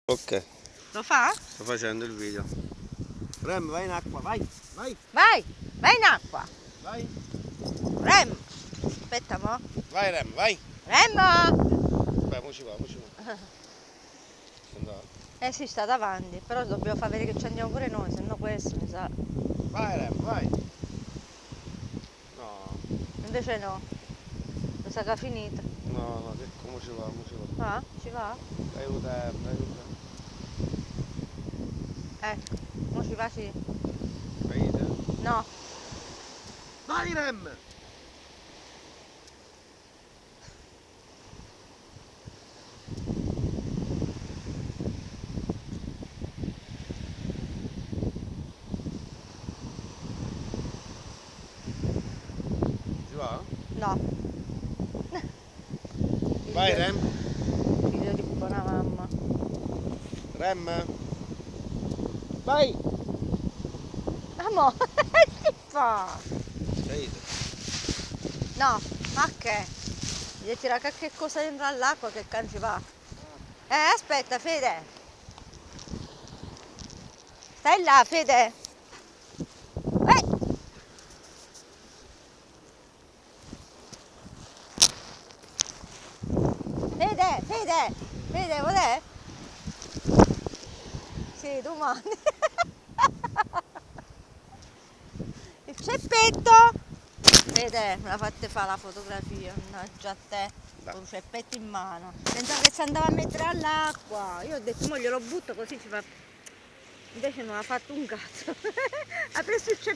Ok, Lo fa? sto facendo il video. Rem, vai in acqua, vai, vai, Vai, vai in acqua. vai. Rem. Aspetta mo. Vai Rem, vai. Remo. Beh, mo ci va, mo ci va. Sto andando. Eh sì, sta davanti, però dobbiamo far vedere che ci andiamo pure noi, se no questo mi sa. Vai Rem, vai. No, Invece no. Mi sa che ha finito. no, no, che come ci va, mo ci va. Ah, ci va? Aiuta. Ecco, mo ci va sì. Aiuta. No. Vai Rem. Ci va? No. Vai Rem. Figlio di buona mamma. Rem. Vai. Amo, che fa? Aiuta. No, ma che? Gli tira qualche cosa dentro all'acqua che can ci va. Aspetta, Fede. Stai là, Fede. Fede, qual è? Sì, tu mandi. Il ceppetto. Fede, me la fate fare la fotografia, mannaggia a te, con un ceppetto in mano. Pensavo che si andava a mettere all'acqua. Io ho detto, mo glielo butto così ci fa. Invece non ha fatto un cazzo. Ha preso il ceppetto.